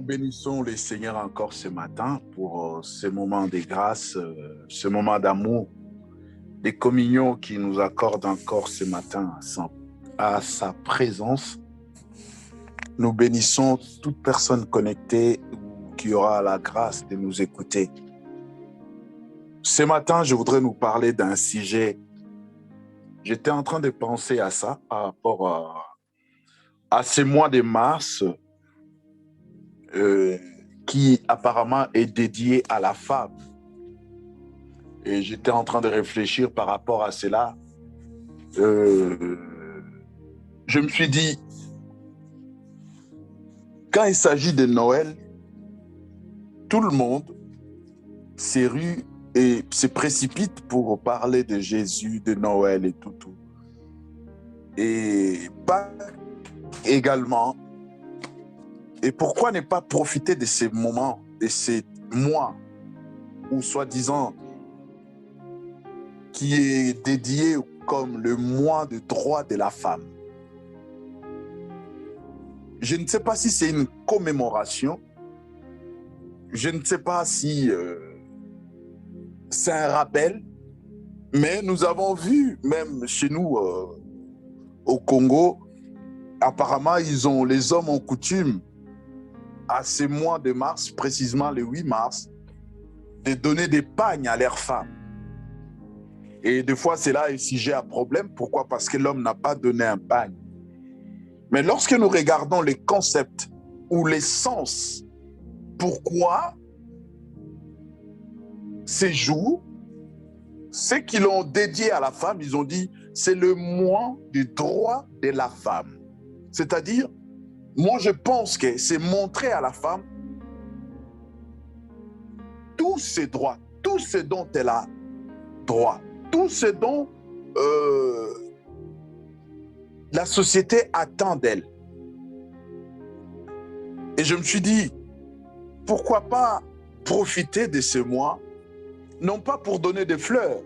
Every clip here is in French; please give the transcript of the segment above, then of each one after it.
Bénissons les seigneurs encore ce matin pour ce moment de grâce, ce moment d'amour, des communions qui nous accordent encore ce matin à sa présence. Nous bénissons toute personne connectée qui aura la grâce de nous écouter. Ce matin, je voudrais nous parler d'un sujet. J'étais en train de penser à ça par rapport à ce mois de mars qui apparemment est dédié à la femme. Et j'étais en train de réfléchir par rapport à cela. Je me suis dit, quand il s'agit de Noël, tout le monde s'est rue et se précipite pour parler de Jésus, de Noël et tout. Et pas également. Et pourquoi ne pas profiter de ces moments, de ces mois, ou soi-disant, qui est dédié comme le mois de droit de la femme. Je ne sais pas si c'est une commémoration, je ne sais pas si c'est un rappel, mais nous avons vu, même chez nous au Congo, apparemment, les hommes ont coutume, à ce mois de mars, précisément le 8 mars, de donner des pagnes à leurs femmes. Et des fois, c'est là un sujet à problème. Pourquoi? Parce que l'homme n'a pas donné un pagne. Mais lorsque nous regardons les concepts ou les sens, pourquoi ces jours, ceux qui l'ont dédié à la femme, ils ont dit, c'est le mois du droit de la femme. C'est-à-dire, moi je pense que c'est montrer à la femme tous ses droits, tout ce dont elle a droit, tout ce dont la société attend d'elle. Et je me suis dit, pourquoi pas profiter de ce mois, non pas pour donner des fleurs,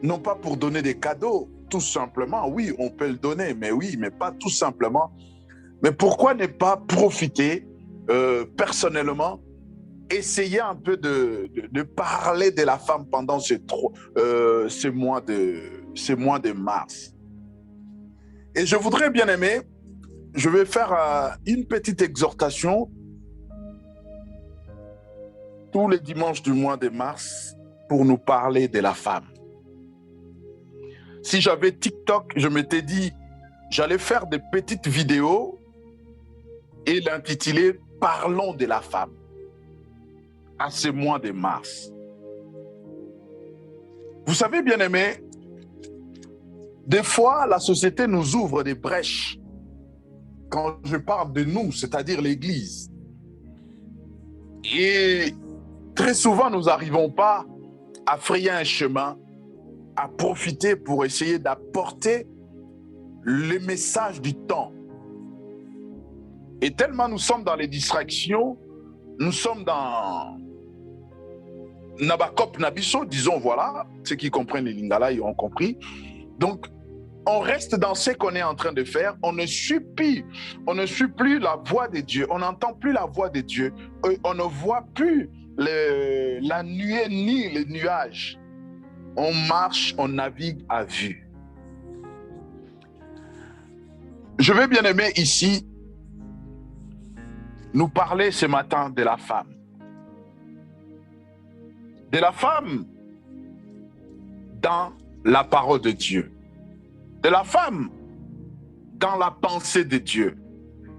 non pas pour donner des cadeaux, tout simplement, oui, on peut le donner, mais pas tout simplement. Mais pourquoi ne pas profiter personnellement, essayer un peu de parler de la femme pendant ce mois de mars. Et je voudrais bien aimer, je vais faire une petite exhortation tous les dimanches du mois de mars pour nous parler de la femme. Si j'avais TikTok, je m'étais dit, j'allais faire des petites vidéos et l'intituler « Parlons de la femme » à ce mois de mars. Vous savez, bien aimé, des fois, la société nous ouvre des brèches. Quand je parle de nous, c'est-à-dire l'Église. Et très souvent, nous n'arrivons pas à frayer un chemin, à profiter pour essayer d'apporter le message du temps. Et tellement nous sommes dans les distractions, nous sommes dans Nabakop Nabiso, disons, voilà, ceux qui comprennent les Lingala, ils ont compris. Donc, on reste dans ce qu'on est en train de faire, on ne suit plus la voix de Dieu, on n'entend plus la voix de Dieu, on ne voit plus la nuée ni les nuages. On marche, on navigue à vue. Je vais bien aimer ici nous parler ce matin de la femme. De la femme dans la parole de Dieu. De la femme dans la pensée de Dieu.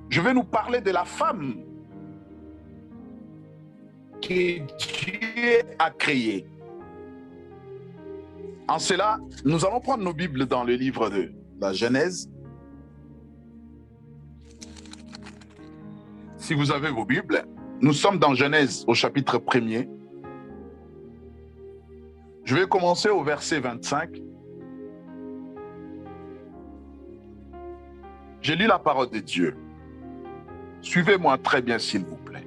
Je vais nous parler de la femme que Dieu a créée. En cela, nous allons prendre nos Bibles dans le livre de la Genèse. Si vous avez vos Bibles, nous sommes dans Genèse au chapitre 1er. Je vais commencer au verset 25. J'ai lu la parole de Dieu. Suivez-moi très bien, s'il vous plaît.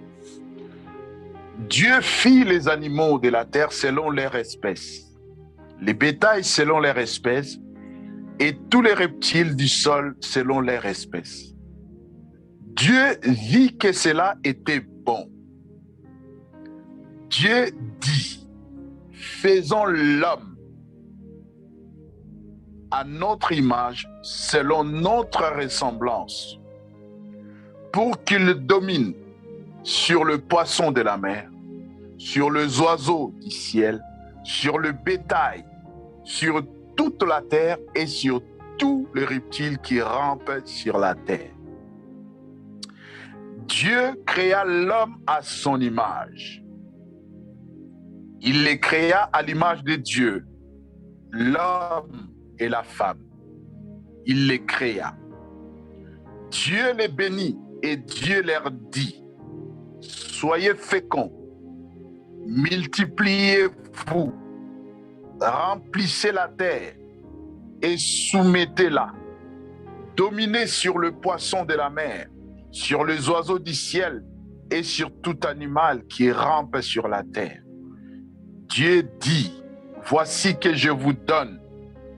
Dieu fit les animaux de la terre selon leur espèce, les bétails selon leur espèce, et tous les reptiles du sol selon leur espèce. Dieu vit que cela était bon. Dieu dit, faisons l'homme à notre image, selon notre ressemblance, pour qu'il domine sur le poisson de la mer, sur les oiseaux du ciel, sur le bétail, sur toute la terre et sur tous les reptiles qui rampent sur la terre. Dieu créa l'homme à son image. Il les créa à l'image de Dieu, l'homme et la femme. Il les créa. Dieu les bénit et Dieu leur dit, soyez féconds, multipliez-vous, remplissez la terre et soumettez-la. Dominez sur le poisson de la mer, sur les oiseaux du ciel et sur tout animal qui rampe sur la terre. Dieu dit, voici que je vous donne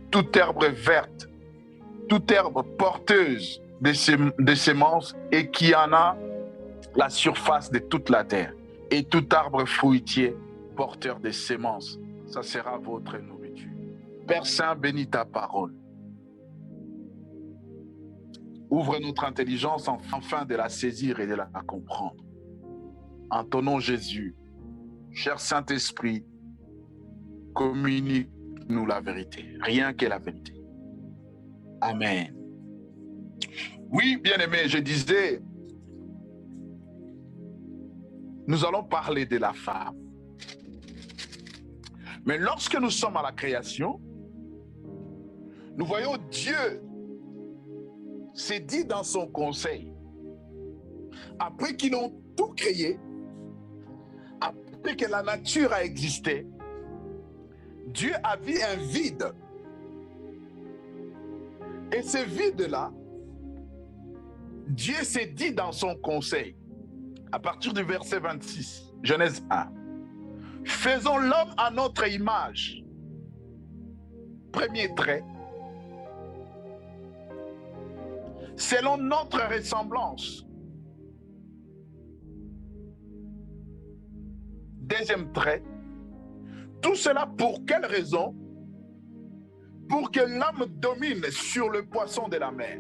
toute herbe verte, toute herbe porteuse de semences et qui en a la surface de toute la terre, et tout arbre fruitier porteur de semences. Ça sera votre nourriture. Père Saint, bénis ta parole. Ouvre notre intelligence afin de la saisir et de la comprendre. En ton nom Jésus, cher Saint-Esprit, communique-nous la vérité, rien que la vérité. Amen. Oui, bien-aimé, je disais, nous allons parler de la femme. Mais lorsque nous sommes à la création, nous voyons Dieu s'est dit dans son conseil, après qu'ils ont tout créé, après que la nature a existé, Dieu a vu un vide. Et ce vide-là, Dieu s'est dit dans son conseil, à partir du verset 26, Genèse 1, faisons l'homme à notre image. Premier trait, selon notre ressemblance. Deuxième trait, tout cela pour quelle raison? Pour que l'homme domine sur le poisson de la mer,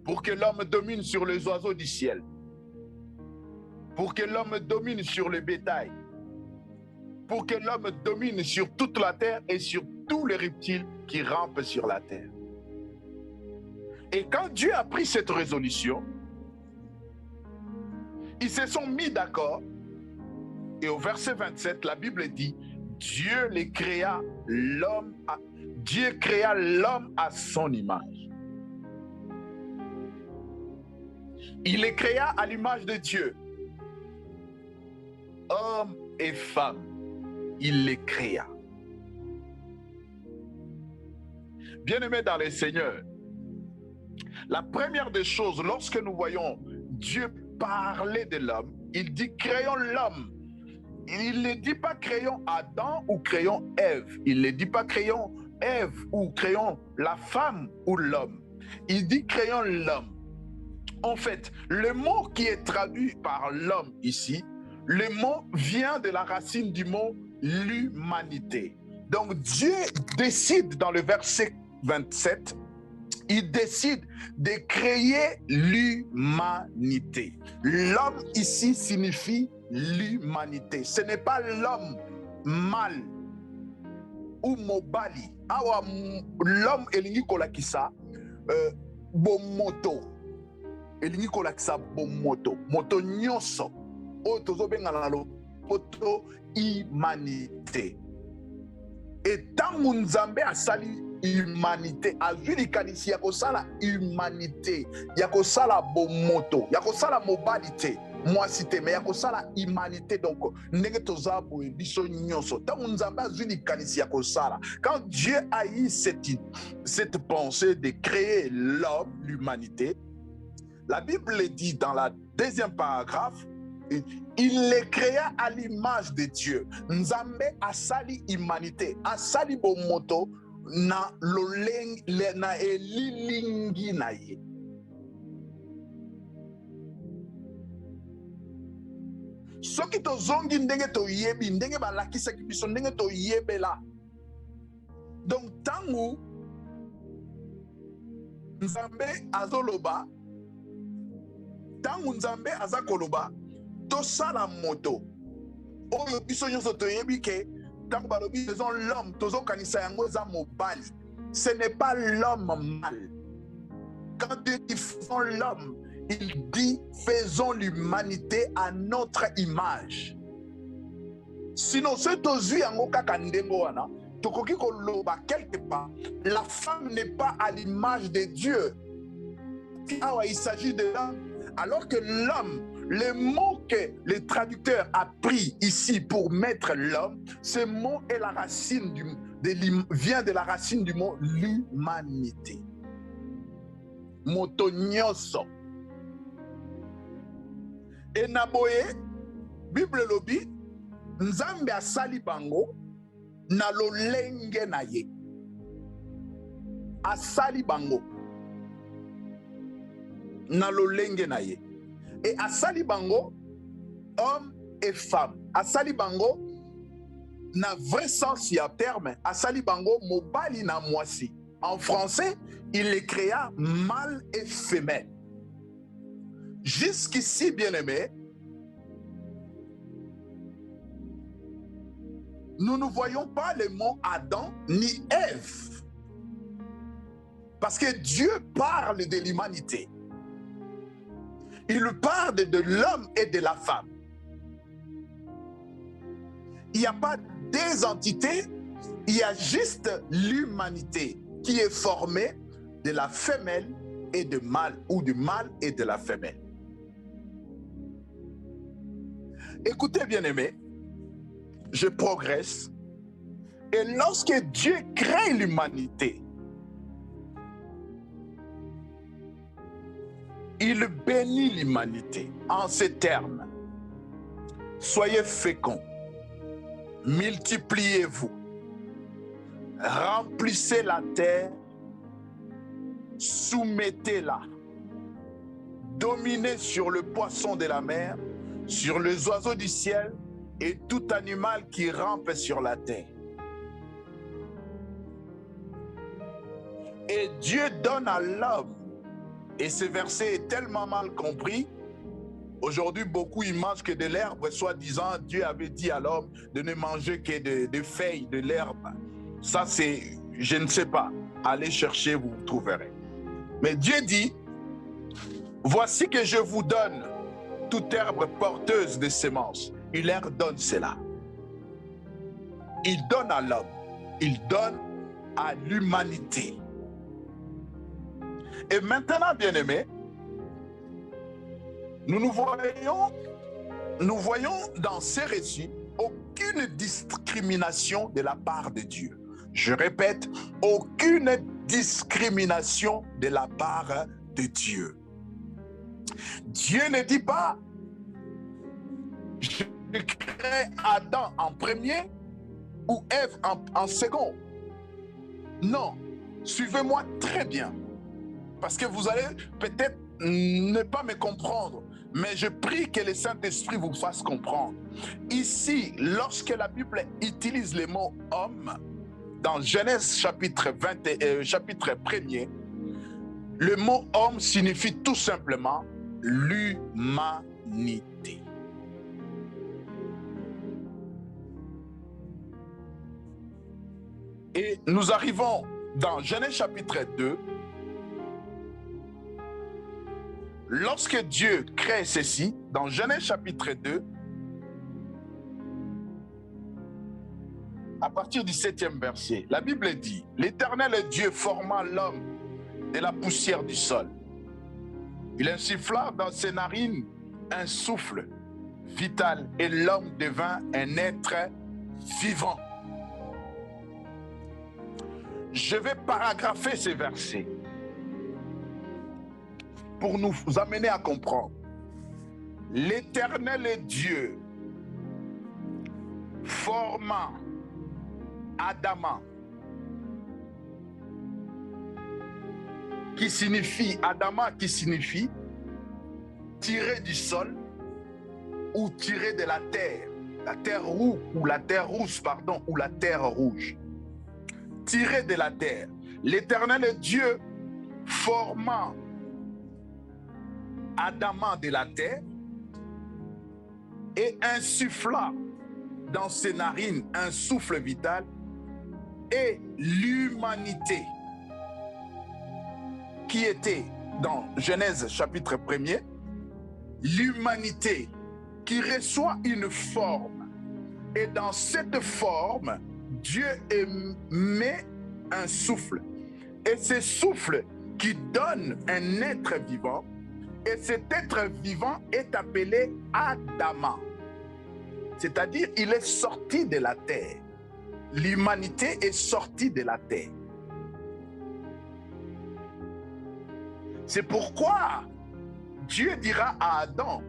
pour que l'homme domine sur les oiseaux du ciel, pour que l'homme domine sur le bétail, pour que l'homme domine sur toute la terre et sur tous les reptiles qui rampent sur la terre. Et quand Dieu a pris cette résolution, ils se sont mis d'accord. Et au verset 27, la Bible dit, Dieu créa l'homme à son image. Il les créa à l'image de Dieu. Hommes et femmes, il les créa. Bien-aimés dans le Seigneur, la première des choses, lorsque nous voyons Dieu parler de l'homme, il dit créons l'homme. Il ne dit pas créons Adam ou créons Ève. Il ne dit pas créons Ève ou créons la femme ou l'homme. Il dit créons l'homme. En fait, le mot qui est traduit par l'homme ici, le mot vient de la racine du mot l'humanité. Donc Dieu décide dans le verset 27, il décide de créer l'humanité. L'homme ici signifie l'humanité. Ce n'est pas l'homme mâle ou mobali. L'homme elingi kolakisa bomoto. Elingi kolakisa bomoto. Moto nyonso. O tozo bengala lopoto humanité. Et tant Nzambe asali humanité, azwi likanisi ya kosala humanité, ya kosala bomoto, ya kosala mobalité, mwasi te, mais ya kosala humanité. Donc ndenge toza boye biso nyonso, tango Nzambe azwi likanisi ya kosala. Quand Dieu a eu cette pensée de créer l'homme, l'humanité, la Bible dit dans la deuxième paragraphe, il les créa à l'image de Dieu. Nzambe asali humanité, asali bomoto na loleng na elilingi na ye. soki tozongi ndenge toyebi ndenge balakisaki biso ndenge toyebela. Donc tangu Nzambe azoloba, tangu Nzambe azakoloba, tosala moto oyo biso nyonso toyebi ke tangu balobi faisons l'homme tozokanisa yango eza mobali. Ce n'est pas l'homme mal. Quand Dieu dit faisons l'homme, il dit faisons l'humanité à notre image. Sinon ce tozwi yango kaka ndengo wana tokoki koloba quelque part la femme n'est pas à l'image de Dieu. Ah ouais, il s'agit de l'homme, alors que l'homme, le mot que le traducteur a pris ici pour mettre l'homme, ce mot est la racine vient de la racine du mot l'humanité. Moto nyonso. Et naboye, Bible lobi, Nzambe asali bango na lolenge na ye. Asali bango na lolenge na ye. Et asali bango homme et femme. Asali bango na vrai sens ya terme. Asali bango mobali na mwasi. En français, il les créa mâle et femelle. Jusqu'ici, bien-aimés, nous ne voyons pas le mot Adam ni Ève. Parce que Dieu parle de l'humanité. Il parle de l'homme et de la femme. Il n'y a pas deux entités, il y a juste l'humanité qui est formée de la femelle et du mâle, ou du mâle et de la femelle. Écoutez, bien-aimés, je progresse. Et lorsque Dieu crée l'humanité, il bénit l'humanité en ces termes. Soyez féconds, multipliez-vous, remplissez la terre, soumettez-la, dominez sur le poisson de la mer, sur les oiseaux du ciel et tout animal qui rampe sur la terre. Et Dieu donne à l'homme, et ce verset est tellement mal compris, aujourd'hui beaucoup imaginent que de l'herbe, soi-disant Dieu avait dit à l'homme de ne manger que de feuilles de l'herbe. Ça c'est, je ne sais pas, allez chercher, vous trouverez. Mais Dieu dit, voici que je vous donne toute herbe porteuse de semences. Il leur donne cela. Il donne à l'homme, il donne à l'humanité. Et maintenant, bien-aimés, nous voyons dans ces récits aucune discrimination de la part de Dieu. Je répète, aucune discrimination de la part de Dieu. Dieu ne dit pas, je crée Adam en premier ou Ève en second. Non, suivez-moi très bien. Parce que vous allez peut-être ne pas me comprendre, mais je prie que le Saint-Esprit vous fasse comprendre. Ici, lorsque la Bible utilise le mot homme, dans Genèse chapitre 1er, le mot homme signifie tout simplement l'humanité. Et nous arrivons dans Genèse chapitre 2. Lorsque Dieu crée ceci, dans Genèse chapitre 2, à partir du 7e verset, la Bible dit, l'Éternel Dieu forma l'homme de la poussière du sol. Il insuffla dans ses narines un souffle vital et l'homme devint un être vivant. Je vais paragrapher ces versets pour nous amener à comprendre. L'Éternel Dieu forma Adama, qui signifie, Adama qui signifie tiré du sol ou tiré de la terre rouge, ou la terre rousse, pardon, ou la terre rouge. Tiré de la terre. L'Éternel Dieu forma Adama de la terre et insuffla dans ses narines un souffle vital, et l'humanité qui était dans Genèse chapitre 1er, l'humanité qui reçoit une forme, et dans cette forme, Dieu émet un souffle, et ce souffle qui donne un être vivant, et cet être vivant est appelé Adama. C'est-à-dire, il est sorti de la terre. L'humanité est sortie de la terre. C'est pourquoi Dieu dira à Adam,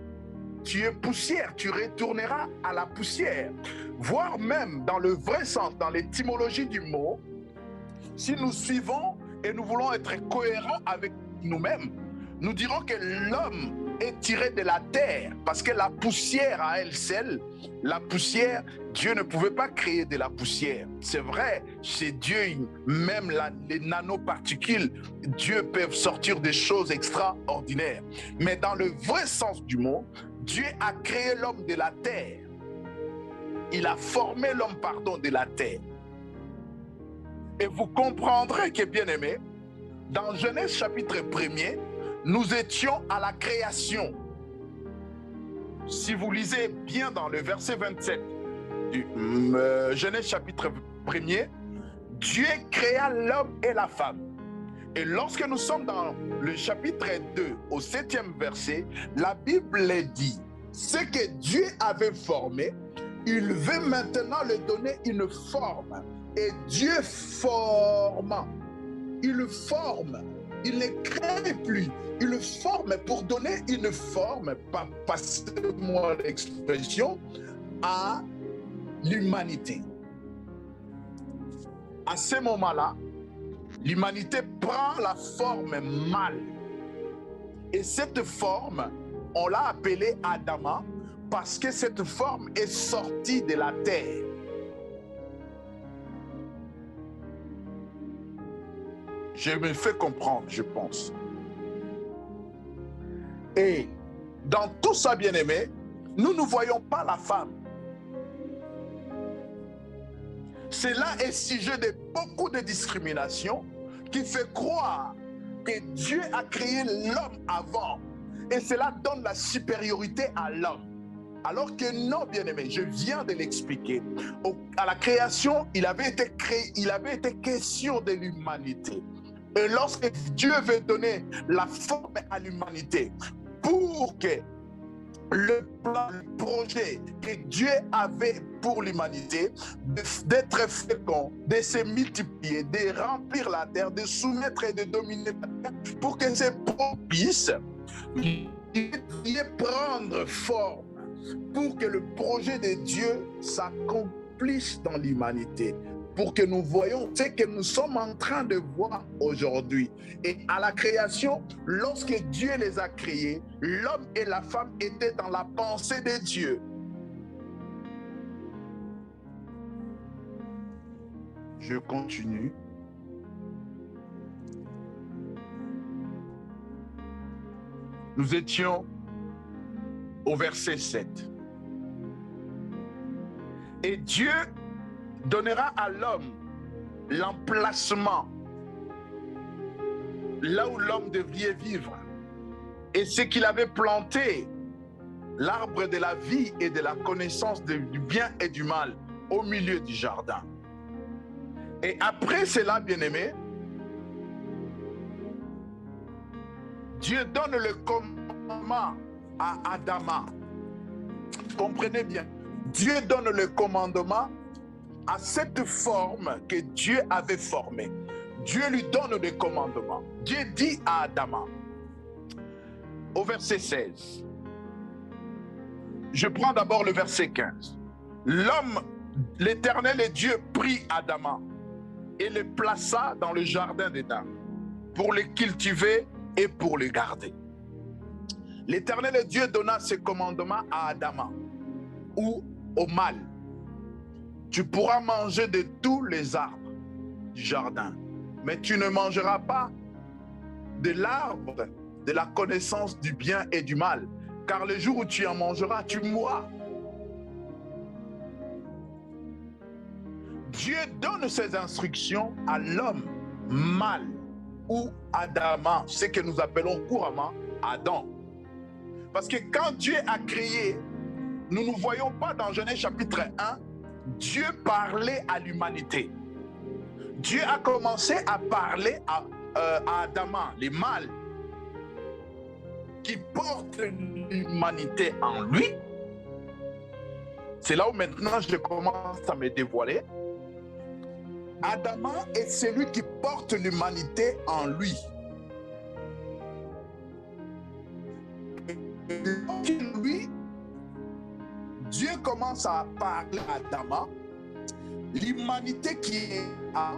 tu es poussière, tu retourneras à la poussière. Voire même dans le vrai sens, dans l'étymologie du mot, si nous suivons et nous voulons être cohérents avec nous-mêmes, nous dirons que l'homme est tiré de la terre, parce que la poussière à elle seule, la poussière, Dieu ne pouvait pas créer de la poussière. C'est vrai, chez Dieu, même les nanoparticules, Dieu peut sortir des choses extraordinaires. Mais dans le vrai sens du mot, Dieu a créé l'homme de la terre. Il a formé l'homme, pardon, de la terre. Et vous comprendrez que, bien aimé, dans Genèse chapitre 1er, nous étions à la création. Si vous lisez bien dans le verset 27 du Genèse chapitre 1er, Dieu créa l'homme et la femme. Et lorsque nous sommes dans le chapitre 2, au 7e verset, la Bible dit, ce que Dieu avait formé, il veut maintenant lui donner une forme. Et Dieu forma. Il forme. Il ne crée plus. Il forme pour donner une forme, passez-moi l'expression, à l'humanité. À ce moment-là, l'humanité prend la forme mâle. Et cette forme, on l'a appelée Adama parce que cette forme est sortie de la terre. Je me fais comprendre, je pense. Et dans tout ça, bien-aimé, nous ne voyons pas la femme. Cela est sujet de beaucoup de discrimination qui fait croire que Dieu a créé l'homme avant et cela donne la supériorité à l'homme. Alors que non, bien-aimé, je viens de l'expliquer. À la création, il avait été question de l'humanité. Et lorsque Dieu veut donner la forme à l'humanité pour que le plan, le projet que Dieu avait pour l'humanité, d'être fécond, de se multiplier, de remplir la terre, de soumettre et de dominer la terre, pour que c'est propice, il prendre forme, pour que le projet de Dieu s'accomplisse dans l'humanité, pour que nous voyons ce que nous sommes en train de voir aujourd'hui. Et à la création, lorsque Dieu les a créés, l'homme et la femme étaient dans la pensée de Dieu. Je continue. Nous étions au verset 7. Et Dieu donnera à l'homme l'emplacement là où l'homme devrait vivre. Et ce qu'il avait planté, l'arbre de la vie et de la connaissance du bien et du mal au milieu du jardin. Et après cela, bien-aimé, Dieu donne le commandement à Adama. Comprenez bien, Dieu donne le commandement à cette forme que Dieu avait formée. Dieu lui donne le commandement. Dieu dit à Adama, au verset 16, je prends d'abord le verset 15. L'homme, l'Éternel et Dieu prit Adama et le plaça dans le jardin d'Éden pour le cultiver et pour le garder. L'Éternel Dieu donna ses commandements à Adam ou au mâle. Tu pourras manger de tous les arbres du jardin, mais tu ne mangeras pas de l'arbre de la connaissance du bien et du mal, car le jour où tu en mangeras, tu mourras. Dieu donne ses instructions à l'homme mâle ou Adam, ce que nous appelons couramment Adam. Parce que quand Dieu a créé, nous ne voyons pas dans Genèse chapitre 1, Dieu parlait à l'humanité. Dieu a commencé à parler à Adam, les mâles, qui portent l'humanité en lui. C'est là où maintenant je commence à me dévoiler. Adam est celui qui porte l'humanité en lui. Et lui, Dieu commence à parler à Adam. L'humanité qui est là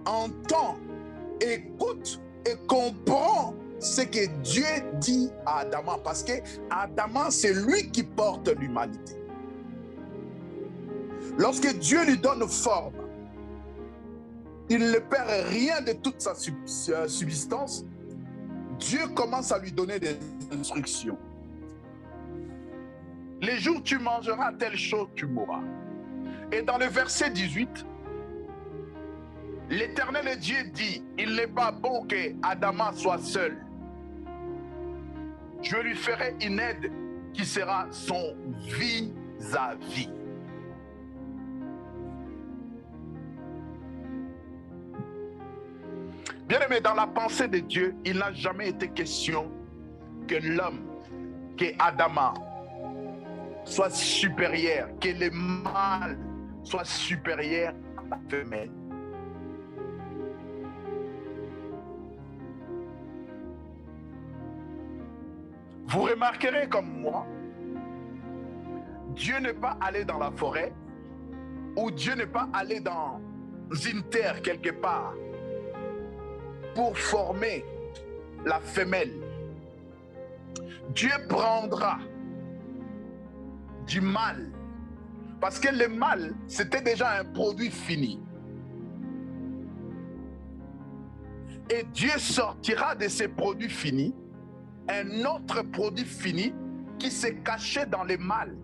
entend, écoute et comprend ce que Dieu dit à Adam, parce que Adam, c'est lui qui porte l'humanité. Lorsque Dieu lui donne forme, il ne perd rien de toute sa subsistance. Dieu commence à lui donner des instructions. Les jours où tu mangeras telle chose, tu mourras. Et dans le verset 18, l'Éternel Dieu dit, il n'est pas bon que Adam soit seul. Je lui ferai une aide qui sera son vis-à-vis. Bien-aimé, dans la pensée de Dieu, il n'a jamais été question que l'homme, que Adam soit supérieur, que le mâle soit supérieur à la femelle. Vous remarquerez comme moi, Dieu n'est pas allé dans la forêt, ou Dieu n'est pas allé dans une terre quelque part pour former la femelle. Dieu prendra du mâle, parce que le mâle, c'était déjà un produit fini. Et Dieu sortira de ces produits finis un autre produit fini qui s'est caché dans les mâles.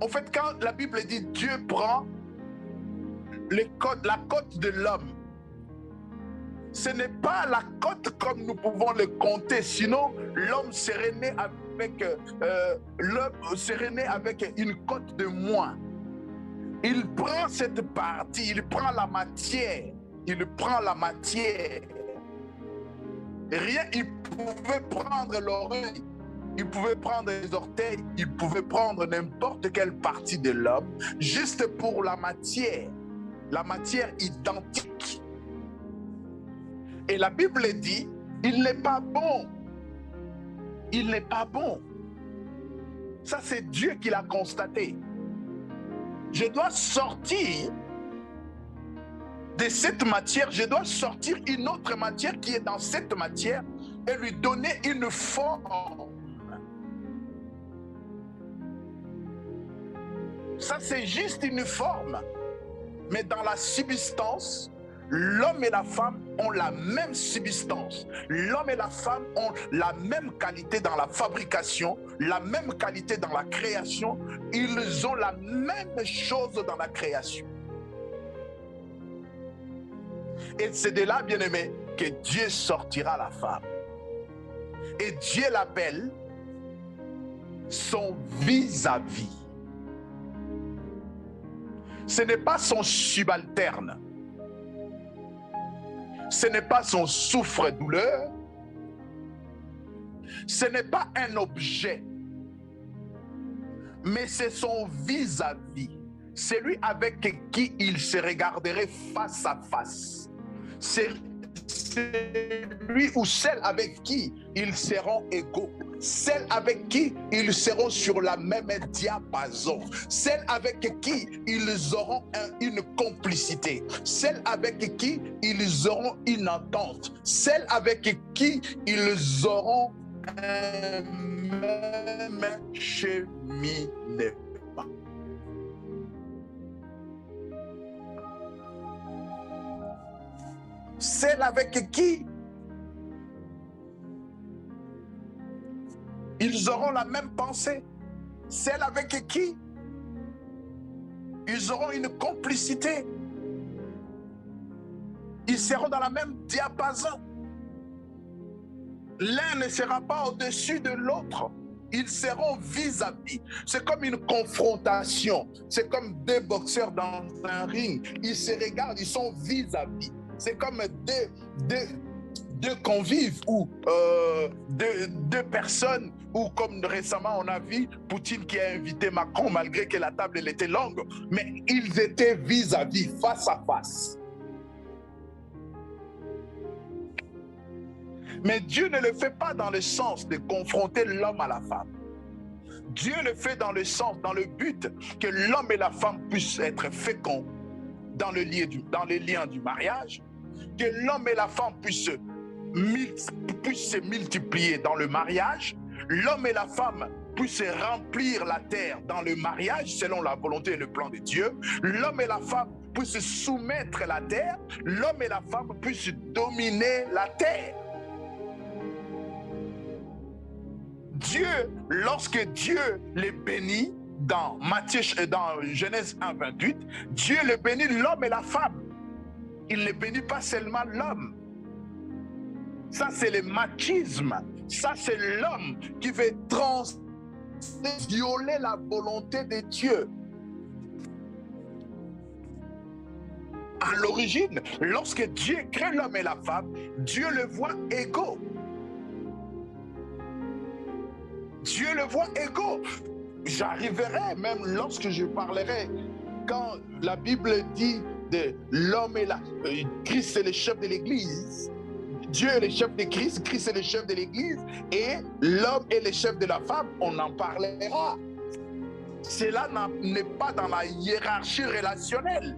En fait, quand la Bible dit Dieu prend la côte de l'homme, ce n'est pas la côte comme nous pouvons le compter, sinon l'homme serait né avec une côte de moins. Il prend cette partie, il prend la matière, Rien, il pouvait prendre l'oreille, il pouvait prendre les orteils, il pouvait prendre n'importe quelle partie de l'homme, juste pour la matière identique. Et la Bible dit, il n'est pas bon. Il n'est pas bon. Ça, c'est Dieu qui l'a constaté. Je dois sortir de cette matière, je dois sortir une autre matière qui est dans cette matière et lui donner une forme. Ça, c'est juste une forme. Mais dans la substance, l'homme et la femme ont la même substance. L'homme et la femme ont la même qualité dans la fabrication, la même qualité dans la création. Ils ont la même chose dans la création. Et c'est de là, bien-aimé, que Dieu sortira la femme. Et Dieu l'appelle son vis-à-vis. Ce n'est pas son subalterne. Ce n'est pas son souffre-douleur. Ce n'est pas un objet. Mais c'est son vis-à-vis. Celui avec qui il se regarderait face à face. C'est celui ou celle avec qui ils seront égaux, celle avec qui ils seront sur la même diapason, celle avec qui ils auront une complicité, celle avec qui ils auront une entente, celle avec qui ils auront un même cheminement. Celle avec qui ils auront la même pensée, celle avec qui ils auront une complicité, ils seront dans la même diapason. L'un ne sera pas au-dessus de l'autre, ils seront vis-à-vis. C'est comme une confrontation, c'est comme deux boxeurs dans un ring, ils se regardent, ils sont vis-à-vis. C'est comme deux convives ou deux personnes, ou comme récemment on a vu Poutine qui a invité Macron malgré que la table elle était longue, mais ils étaient vis-à-vis, face à face. Mais Dieu ne le fait pas dans le sens de confronter l'homme à la femme. Dieu le fait dans le sens, dans le but que l'homme et la femme puissent être féconds dans le lien du mariage, que l'homme et la femme puissent se multiplier dans le mariage, l'homme et la femme puissent remplir la terre dans le mariage selon la volonté et le plan de Dieu, l'homme et la femme puissent soumettre la terre, l'homme et la femme puissent dominer la terre. Dieu, lorsque Dieu les bénit dans Genèse 1, 28, Dieu le bénit l'homme et la femme. Il ne bénit pas seulement l'homme. Ça, c'est le machisme. Ça, c'est l'homme qui veut violer la volonté de Dieu. À l'origine, lorsque Dieu crée l'homme et la femme, Dieu le voit égaux. Dieu le voit égaux. J'arriverai même lorsque je parlerai, quand la Bible dit de l'homme et la... Christ est le chef de l'Église. Dieu est le chef de Christ, Christ est le chef de l'Église, et l'homme est le chef de la femme, on en parlera. Cela n'est pas dans la hiérarchie relationnelle.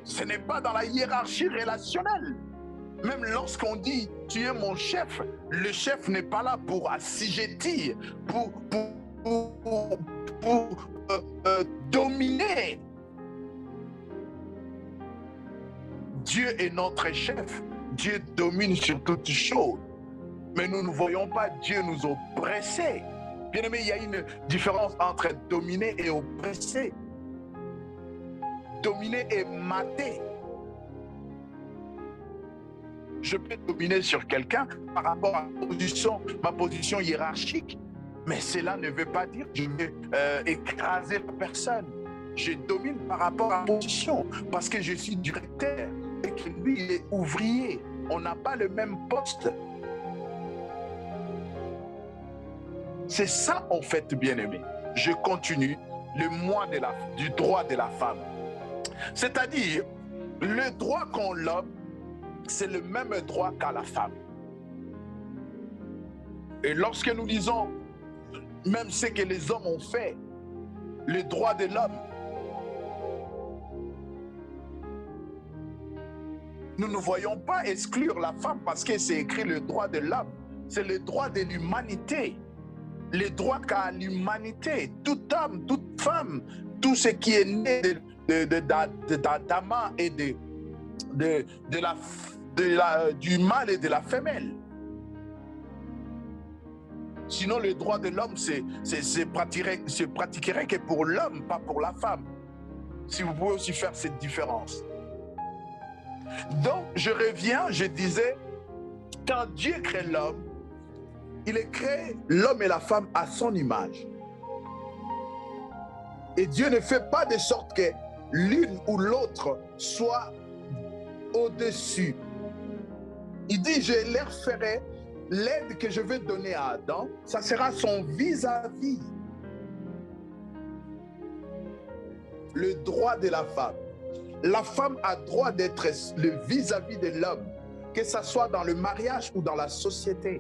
Ce n'est pas dans la hiérarchie relationnelle. Même lorsqu'on dit tu es mon chef, le chef n'est pas là pour assujettir, pour dominer. Dieu est notre chef. Dieu domine sur toutes choses. Mais nous ne voyons pas Dieu nous oppresser. Bien aimé, il y a une différence entre dominer et oppresser. Dominer et mater. Je peux dominer sur quelqu'un par rapport à ma position hiérarchique, mais cela ne veut pas dire que je vais écraser la personne. Je domine par rapport à ma position, parce que je suis directeur et que lui, il est ouvrier. On n'a pas le même poste. C'est ça, en fait, bien-aimé. Je continue le mois du droit de la femme. C'est-à-dire, le droit qu'ont l'homme, c'est le même droit qu'à la femme. Et lorsque nous lisons même ce que les hommes ont fait, le droit de l'homme, nous ne voyons pas exclure la femme parce que c'est écrit le droit de l'homme. C'est le droit de l'humanité. Le droit qu'a l'humanité. Tout homme, toute femme, tout ce qui est né d'Adam et du mâle et de la femelle. Sinon, le droit de l'homme se pratiquerait que pour l'homme, pas pour la femme. Si vous pouvez aussi faire cette différence. Donc, je reviens, je disais, quand Dieu crée l'homme, il a créé l'homme et la femme à son image. Et Dieu ne fait pas de sorte que l'une ou l'autre soit au-dessus. Il dit, je leur ferai l'aide que je vais donner à Adam, ça sera son vis-à-vis. Le droit de la femme. La femme a droit d'être le vis-à-vis de l'homme, que ce soit dans le mariage ou dans la société.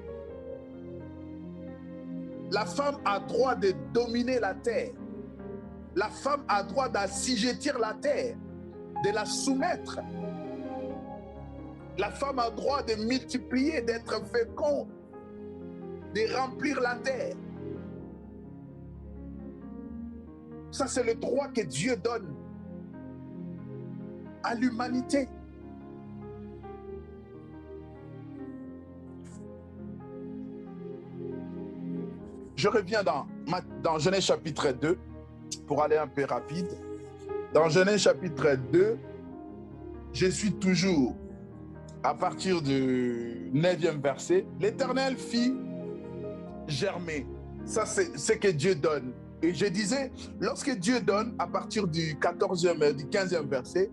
La femme a droit de dominer la terre. La femme a droit d'assujettir la terre, de la soumettre. La femme a droit de multiplier, d'être féconde, de remplir la terre. Ça, c'est le droit que Dieu donne à l'humanité. Je reviens dans Genèse chapitre 2, pour aller un peu rapide. Dans Genèse chapitre 2, je suis toujours à partir du 9e verset. L'Éternel fit germer. Ça, c'est ce que Dieu donne. Et je disais, lorsque Dieu donne, à partir du 15e verset,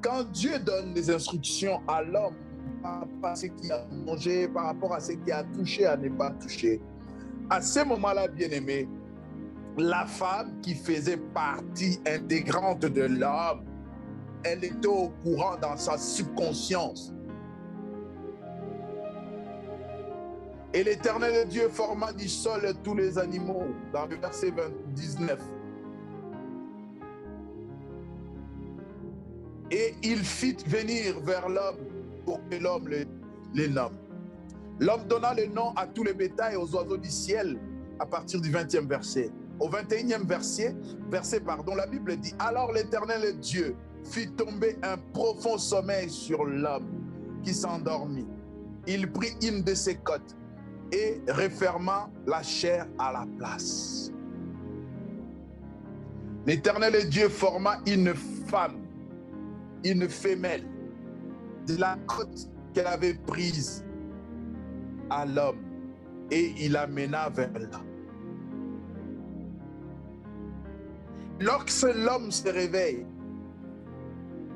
quand Dieu donne les instructions à l'homme par rapport à ce qu'il a mangé, par rapport à ce qu'il a touché, à ne pas toucher, à ce moment-là, bien-aimé, la femme qui faisait partie intégrante de l'homme, elle était au courant dans sa subconscience. Et l'Éternel Dieu forma du sol tous les animaux, dans le verset 19. Et il fit venir vers l'homme pour que l'homme les nomme. L'homme donna le nom à tous les bétails et aux oiseaux du ciel à partir du 20e verset. Au 21e verset, la Bible dit « Alors l'Éternel Dieu fit tomber un profond sommeil sur l'homme qui s'endormit. Il prit une de ses côtes et referma la chair à la place. L'Éternel Dieu forma une femme, une femelle, de la côte qu'elle avait prise à l'homme, et il l'amena vers là. Lorsque l'homme se réveille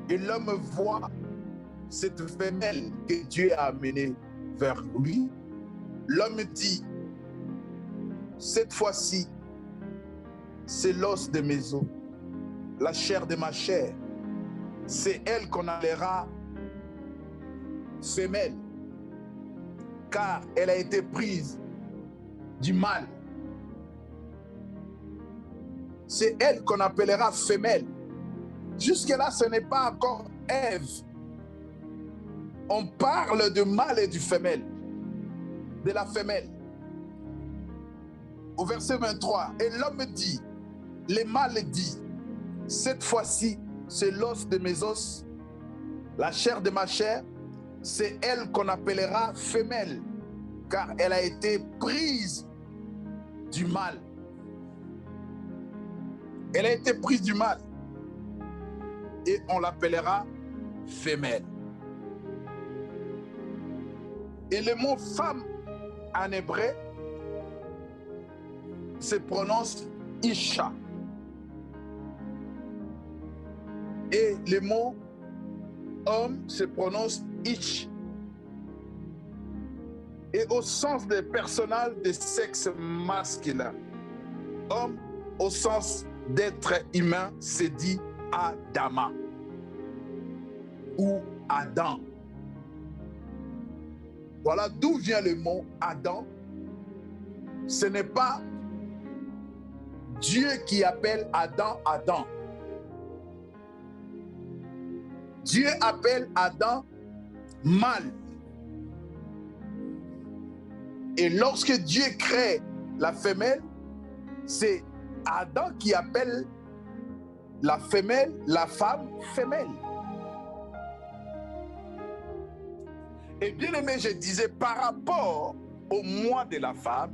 et l'homme voit cette femelle que Dieu a amenée vers lui, l'homme dit, cette fois-ci, c'est l'os de mes os, la chair de ma chair. C'est elle qu'on appellera femelle, car elle a été prise du mal. C'est elle qu'on appellera femelle. Jusque-là, ce n'est pas encore Ève. On parle du mâle et du femelle, de la femelle. Au verset 23, et l'homme dit, le mâle dit, cette fois-ci, c'est l'os de mes os, la chair de ma chair, c'est elle qu'on appellera femelle, car elle a été prise du mal. Elle a été prise du mal et on l'appellera femelle. Et le mot femme en hébreu se prononce Isha. Et le mot homme se prononce Ish. Et au sens des personnels de sexe masculin, homme au sens d'être humain, c'est dit Adama ou Adam. Voilà d'où vient le mot Adam. Ce n'est pas Dieu qui appelle Adam Adam. Dieu appelle Adam mâle. Et lorsque Dieu crée la femelle, c'est Adam qui appelle la femelle, la femme, femelle. Et bien aimé, je disais, par rapport au mois de la femme,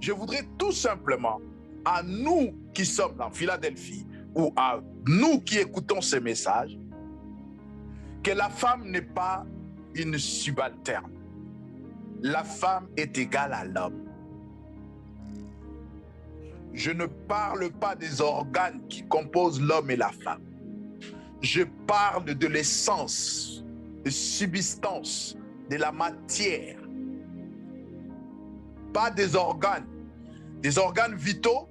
je voudrais tout simplement, à nous qui sommes dans Philadelphie, ou à nous qui écoutons ces messages, que la femme n'est pas une subalterne. La femme est égale à l'homme. Je ne parle pas des organes qui composent l'homme et la femme. Je parle de l'essence, de subsistance, de la matière. Pas des organes. Des organes vitaux,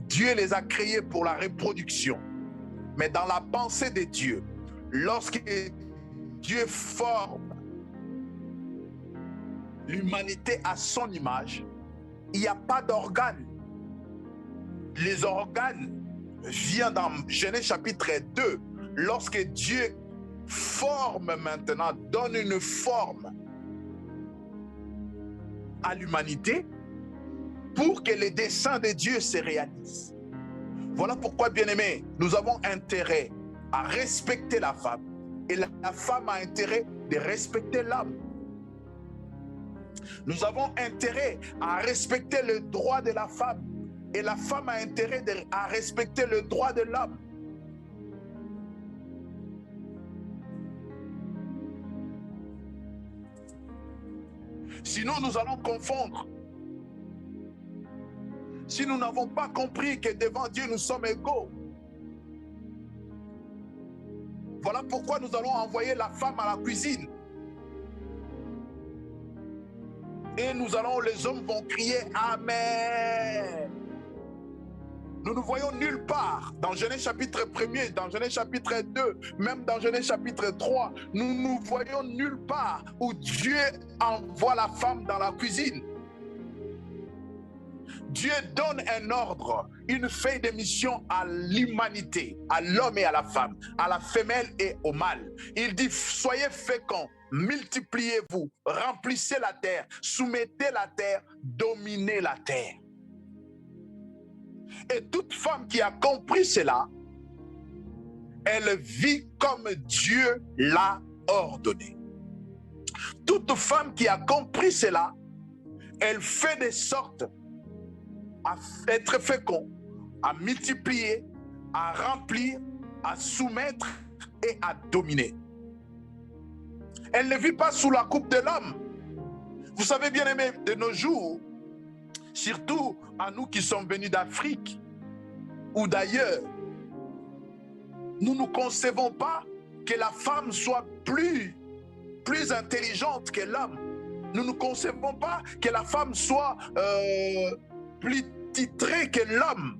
Dieu les a créés pour la reproduction. Mais dans la pensée de Dieu, lorsque Dieu forme l'humanité à son image, il n'y a pas d'organes. Les organes viennent dans Genèse chapitre 2, lorsque Dieu forme maintenant, donne une forme à l'humanité pour que les desseins de Dieu se réalisent. Voilà pourquoi, bien-aimés, nous avons intérêt à respecter la femme et la femme a intérêt de respecter l'homme. Nous avons intérêt à respecter le droit de la femme et la femme a intérêt à respecter le droit de l'homme. Sinon, nous allons confondre. Si nous n'avons pas compris que devant Dieu, nous sommes égaux. Voilà pourquoi nous allons envoyer la femme à la cuisine. Et les hommes vont crier Amen. Nous ne voyons nulle part dans Genèse chapitre 1er, dans Genèse chapitre 2, même dans Genèse chapitre 3, nous ne voyons nulle part où Dieu envoie la femme dans la cuisine. Dieu donne un ordre, une feuille de mission à l'humanité, à l'homme et à la femme, à la femelle et au mâle. Il dit, soyez féconds, multipliez-vous, remplissez la terre, soumettez la terre, dominez la terre. Et toute femme qui a compris cela, elle vit comme Dieu l'a ordonné. Toute femme qui a compris cela, elle fait de sorte à être fécond, à multiplier, à remplir, à soumettre et à dominer. Elle ne vit pas sous la coupe de l'homme. Vous savez, bien aimé, de nos jours, surtout à nous qui sommes venus d'Afrique ou d'ailleurs, nous ne concevons pas que la femme soit plus intelligente que l'homme. Nous ne concevons pas que la femme soit plus titrée que l'homme.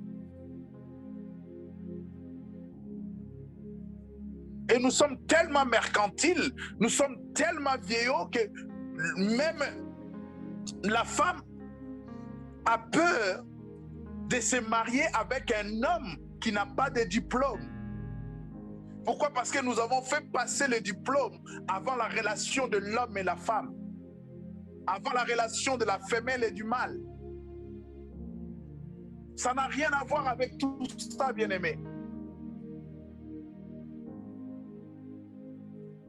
Et nous sommes tellement mercantiles, nous sommes tellement vieillots que même la femme a peur de se marier avec un homme qui n'a pas de diplôme. Pourquoi? Parce que nous avons fait passer le diplôme avant la relation de l'homme et la femme, avant la relation de la femelle et du mâle. Ça n'a rien à voir avec tout ça, bien-aimé.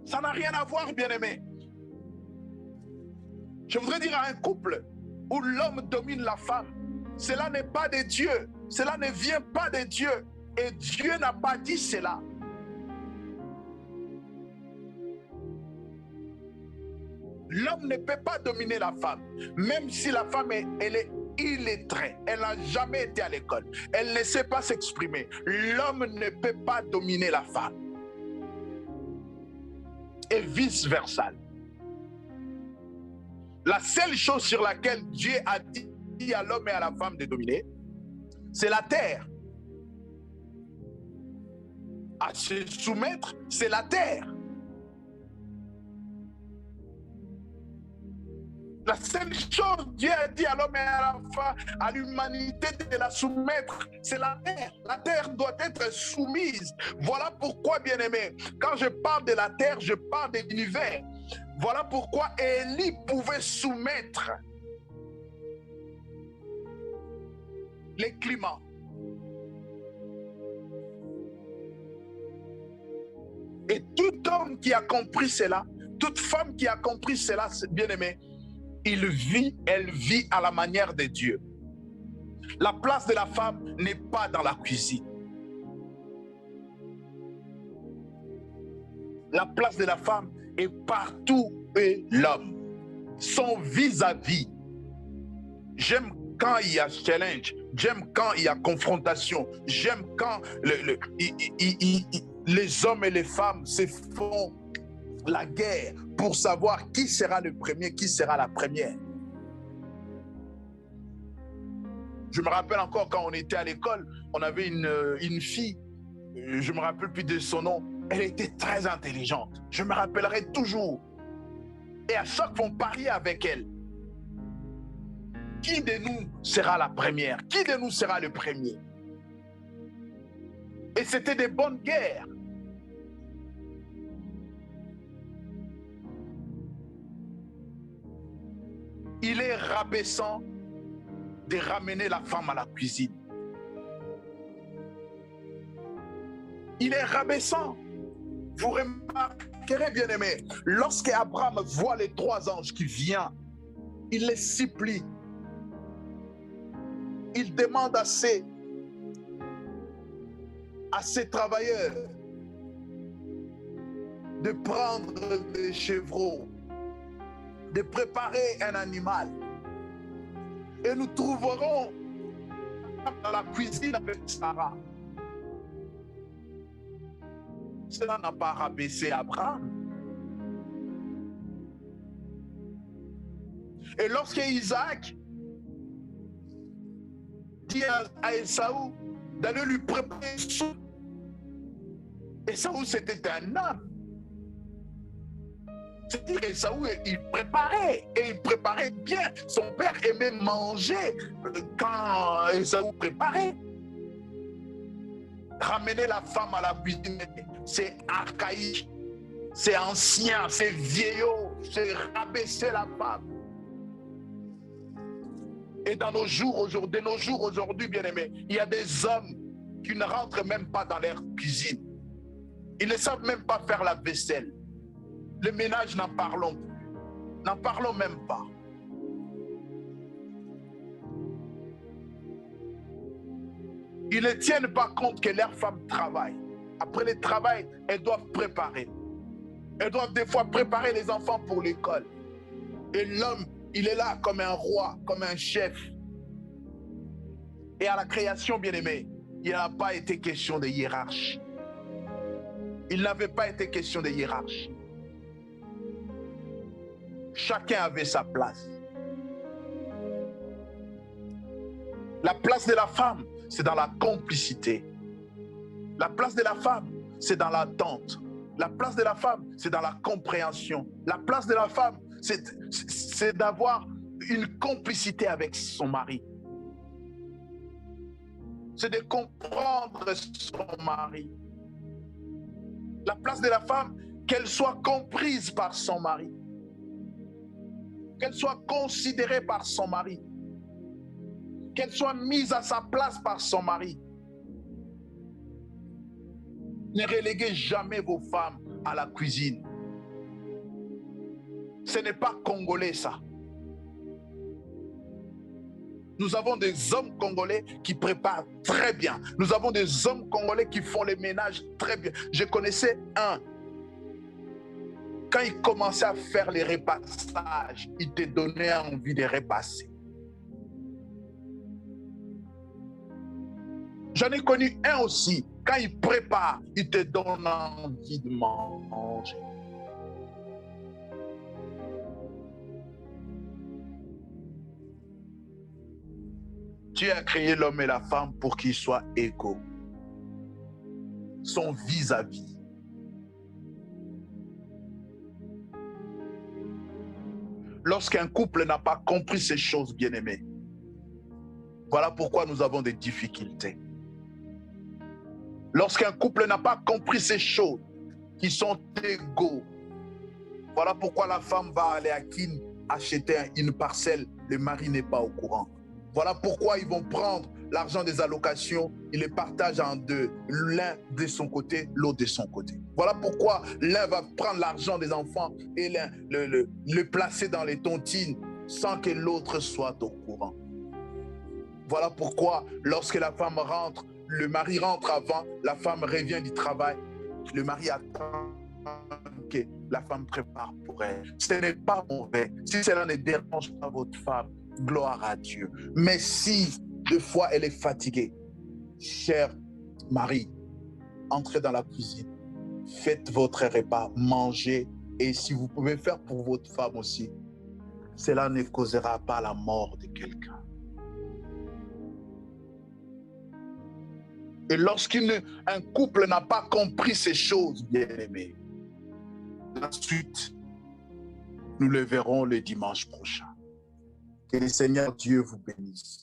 Ça n'a rien à voir, bien-aimé. Je voudrais dire à un couple où l'homme domine la femme, cela n'est pas de Dieu, cela ne vient pas de Dieu, et Dieu n'a pas dit cela. L'homme ne peut pas dominer la femme, même si la femme elle est illettrée, elle n'a jamais été à l'école, elle ne sait pas s'exprimer. L'homme ne peut pas dominer la femme. Et vice-versa. La seule chose sur laquelle Dieu a dit à l'homme et à la femme de dominer, c'est la terre. À se soumettre, c'est la terre. La seule chose Dieu a dit à l'homme et à la femme, à l'humanité de la soumettre, c'est la terre. La terre doit être soumise. Voilà pourquoi, bien-aimé, quand je parle de la terre, je parle de l'univers. Voilà pourquoi Élie pouvait soumettre les climats. Et tout homme qui a compris cela, toute femme qui a compris cela, bien-aimé, elle vit à la manière de Dieu. La place de la femme n'est pas dans la cuisine. La place de la femme est partout où est l'homme. Son vis-à-vis. J'aime quand il y a challenge. J'aime quand il y a confrontation. J'aime quand les hommes et les femmes se font la guerre pour savoir qui sera le premier, qui sera la première. Je me rappelle encore quand on était à l'école, on avait une fille, je me rappelle plus de son nom, Elle était très intelligente. Je me rappellerai toujours. Et à chaque fois, on pariait avec elle. Qui de nous sera la première? Qui de nous sera le premier? Et c'était des bonnes guerres. Il est rabaissant de ramener la femme à la cuisine. Il est rabaissant. Vous remarquerez, bien aimé, lorsque Abraham voit les 3 anges qui viennent, il les supplie. Il demande à ses travailleurs de prendre des chevreaux, de préparer un animal. Et nous trouverons dans la cuisine avec Sarah. Cela n'a pas rabaissé Abraham. Et lorsque Isaac dit à Esaü d'aller lui préparer son... Esaü, c'était un homme. C'est-à-dire qu'Esaü, il préparait, et il préparait bien. Son père aimait manger quand Esaü préparait. Ramener la femme à la cuisine, c'est archaïque, c'est ancien, c'est vieillot, c'est rabaisser la femme. Et dans nos jours aujourd'hui, bien-aimés, il y a des hommes qui ne rentrent même pas dans leur cuisine. Ils ne savent même pas faire la vaisselle. Le ménage, n'en parlons plus. N'en parlons même pas. Ils ne tiennent pas compte que leurs femmes travaillent. Après le travail, elles doivent préparer. Elles doivent des fois préparer les enfants pour l'école. Et l'homme, il est là comme un roi, comme un chef. Et à la création, bien-aimé, il n'a pas été question de hiérarchie. Il n'avait pas été question de hiérarchie. Chacun avait sa place. La place de la femme, c'est dans la complicité. La place de la femme, c'est dans l'attente. La place de la femme, c'est dans la compréhension. La place de la femme, c'est d'avoir une complicité avec son mari. C'est de comprendre son mari. La place de la femme, qu'elle soit comprise par son mari. Qu'elle soit considérée par son mari. Qu'elle soit mise à sa place par son mari. Ne reléguez jamais vos femmes à la cuisine. Ce n'est pas congolais, ça. Nous avons des hommes congolais qui préparent très bien. Nous avons des hommes congolais qui font les ménages très bien. Je connaissais un. Quand il commençait à faire les repassages, il te donnait envie de repasser. J'en ai connu un aussi. Quand il prépare, il te donne envie de manger. Dieu a créé l'homme et la femme pour qu'ils soient égaux. Son vis-à-vis. Lorsqu'un couple n'a pas compris ces choses, bien-aimés, voilà pourquoi nous avons des difficultés. Lorsqu'un couple n'a pas compris ces choses qui sont égaux, voilà pourquoi la femme va aller à Kin acheter une parcelle, le mari n'est pas au courant. Voilà pourquoi ils vont prendre l'argent des allocations, ils les partagent en deux, l'un de son côté, l'autre de son côté. Voilà pourquoi l'un va prendre l'argent des enfants et le placer dans les tontines sans que l'autre soit au courant. Voilà pourquoi lorsque la femme rentre, le mari rentre avant, la femme revient du travail, le mari attend que la femme prépare pour elle. Ce n'est pas mauvais. Si cela ne dérange pas votre femme, gloire à Dieu. Mais si deux fois elle est fatiguée, cher mari, entrez dans la cuisine, faites votre repas, mangez, et si vous pouvez faire pour votre femme aussi, cela ne causera pas la mort de quelqu'un. Et lorsqu'un couple n'a pas compris ces choses, bien-aimés, la suite, nous le verrons le dimanche prochain. Que le Seigneur Dieu vous bénisse.